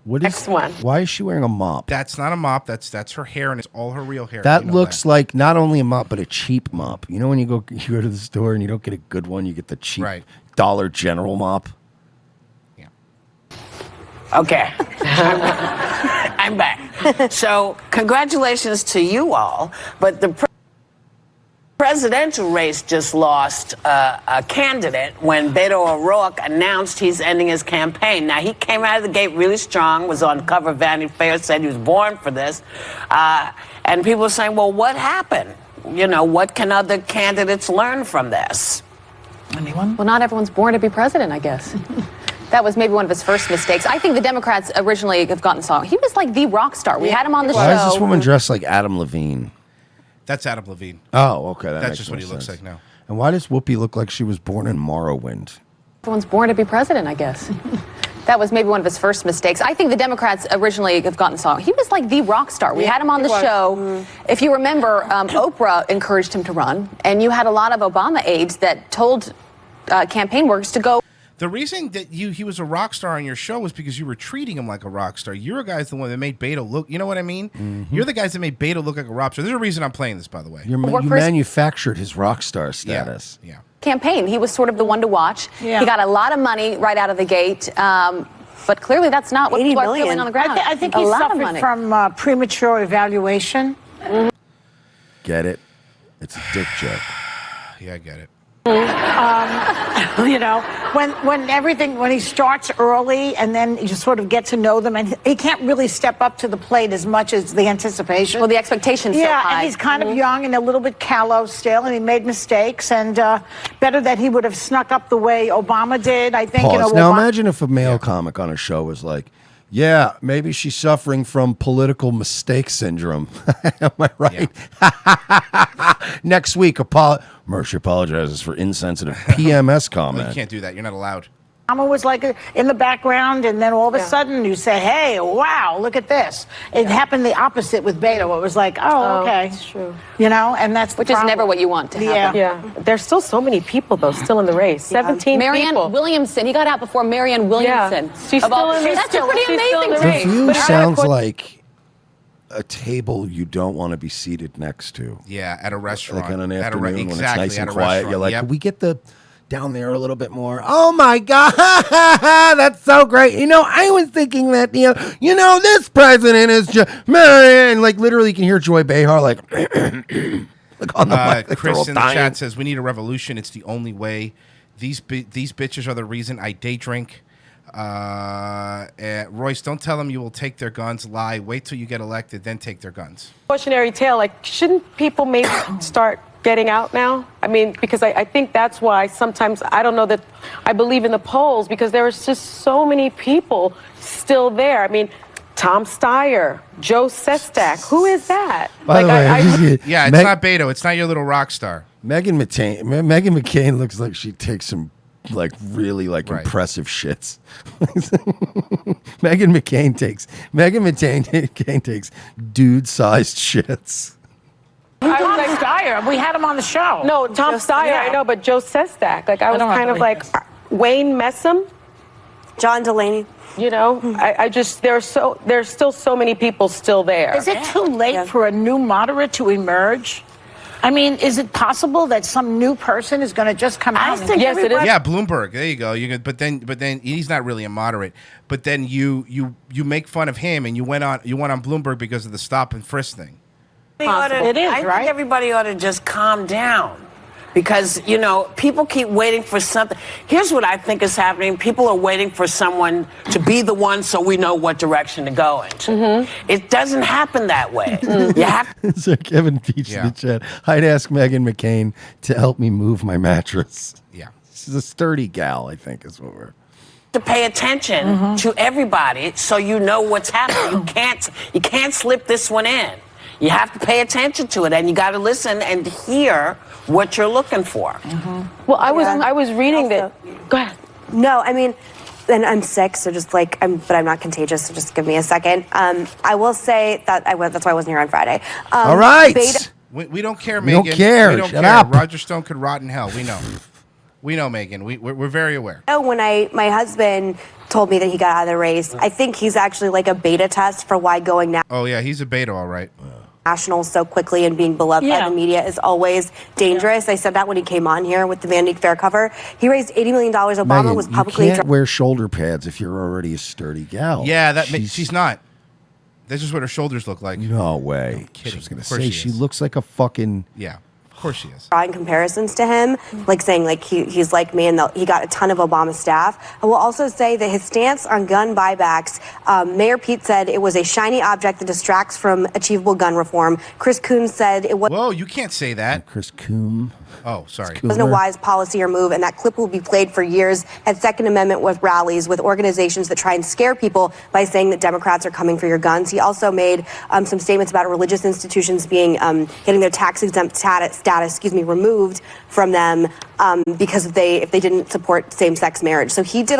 What is Next one. Why is she wearing a mop? That's not a mop. That's her hair, and it's all her real hair. That You know looks like not only a mop, but a cheap mop. You know when you go to the store and you don't get a good one, you get the cheap Dollar General mop. Yeah. Okay. I'm back. So congratulations to you all, but the presidential race just lost a candidate when Beto O'Rourke announced he's ending his campaign. Now, he came out of the gate really strong, was on cover of Vanity Fair, said he was born for this. And people were saying, well, what happened? You know, what can other candidates learn from this? Anyone? Well, not everyone's born to be president, I guess. That was maybe one of his first mistakes. I think the Democrats originally have gotten saw. He was like the rock star. We had him on the show. Why is this woman dressed like Adam Levine? That's Adam Levine. Oh, okay. That's just what he looks like now. And why does Whoopi look like she was born in Morrowind? Everyone's born to be president, I guess. That was maybe one of his first mistakes. I think the Democrats originally have gotten saw. He was like the rock star. We had him on the show. If you remember, Oprah encouraged him to run, and you had a lot of Obama aides that told campaign workers to go. The reason that he was a rock star on your show was because you were treating him like a rock star. You're a guy's the one that made Beto look. You know what I mean? Mm-hmm. You're the guys that made Beto look like a rock star. There's a reason I'm playing this, by the way. You manufactured his rock star status. Yeah. Campaign. He was sort of the one to watch. Yeah. He got a lot of money right out of the gate. But clearly that's not what people are feeling on the ground. I think he suffered from premature evaluation. Get it? It's a dick joke. Yeah, I get it. You know, when he starts early and then you sort of get to know them, and he can't really step up to the plate as much as the anticipation. Well, the expectation's so high. And he's kind of young and a little bit callow still, and he made mistakes, and better that he would have snuck up the way Obama did, I think. Pause. You know, Now imagine if a male comic on a show was like, yeah, maybe she's suffering from political mistake syndrome. Am I right? Yeah. Next week, Mercy apologizes for insensitive PMS comment. Well, you can't do that. You're not allowed. Obama was like in the background, and then all of a sudden you say, hey, wow, look at this. It happened the opposite with Beto. It was like, okay. That's true. You know, and that's Which is never what you want to happen. Yeah. There's still so many people, though, still in the race. 17 Marianne people. Williamson. He got out before Marianne Williamson. Yeah. She's still in the race. That's pretty amazing. The View sounds like a table you don't want to be seated next to. Yeah, at a restaurant. Like on an At afternoon when it's nice and at a quiet. restaurant. You're like, Yep. can we get the down there a little bit more? Oh my God, that's so great. You know, I was thinking that, this president is just Marianne. Like literally you can hear Joy Behar like, like on the mic. Like Chris in the dying. chat says, we need a revolution. It's the only way. These bitches are the reason I day drink. Royce, don't tell them you will take their guns. Lie. Wait till you get elected, then take their guns. Cautionary tale, like, shouldn't people maybe start getting out now? I mean, because I think that's why sometimes I don't know that I believe in the polls, because there is just so many people still there. I mean, Tom Steyer, Joe Sestak, who is that? By the way, Yeah, it's not Beto. It's not your little rock star. Meghan McCain looks like she takes some really impressive shits. Meghan McCain takes dude-sized shits. Tom Steyer, we had him on the show. No, Tom Steyer, I know, but Joe Sestak. Like, I was kind of like, Wayne Messam? John Delaney. You know, I just, there's still so many people still there. Is it too late for a new moderate to emerge? I mean, is it possible that some new person is going to just come out? Yes, it is. Yeah, Bloomberg. There you go. But then he's not really a moderate. But then you make fun of him, and you went on Bloomberg because of the stop and frisk thing. I think everybody ought to just calm down. Because, people keep waiting for something. Here's what I think is happening. People are waiting for someone to be the one so we know what direction to go into. Mm-hmm. It doesn't happen that way. You have to. So Kevin Peach in the chat. I'd ask Meghan McCain to help me move my mattress. Yeah. She's a sturdy gal, I think, is what we're... To pay attention to everybody so you know what's happening. You can't slip this one in. You have to pay attention to it, and you got to listen and hear what you're looking for. Well, I was reading that. Go ahead. No, I mean, and I'm sick, so just but I'm not contagious, so just give me a second. I will say that that's why I wasn't here on Friday. All right. We don't care, We Megan. don't care. We don't Shut care. up. Roger Stone could rot in hell. We know. We know, Megan. We're very aware. When my husband told me that he got out of the race. I think he's actually like a beta test for why going Oh yeah, he's a beta, all right. national so quickly and being beloved by the media is always dangerous. I said that when he came on here with the Vanity Fair cover. He raised $80 million. Obama Megan, was publicly you can't wear shoulder pads if you're already a sturdy gal. Yeah, she's not. This is what her shoulders look like. No way. I'm kidding. I was going to Of course say, she she is. looks like a fucking... Yeah, of course she is. drawing comparisons to him, like saying like he's like me and he got a ton of Obama staff. I will also say that his stance on gun buybacks, Mayor Pete said it was a shiny object that distracts from achievable gun reform. Chris Coons said it Whoa, you can't say that. Chris Coon. Oh, sorry. wasn't a wise policy or move, and that clip will be played for years at Second Amendment with rallies with organizations that try and scare people by saying that Democrats are coming for your guns. He also made some statements about religious institutions being getting their tax-exempt status, removed from them because if they didn't support same-sex marriage. So he did a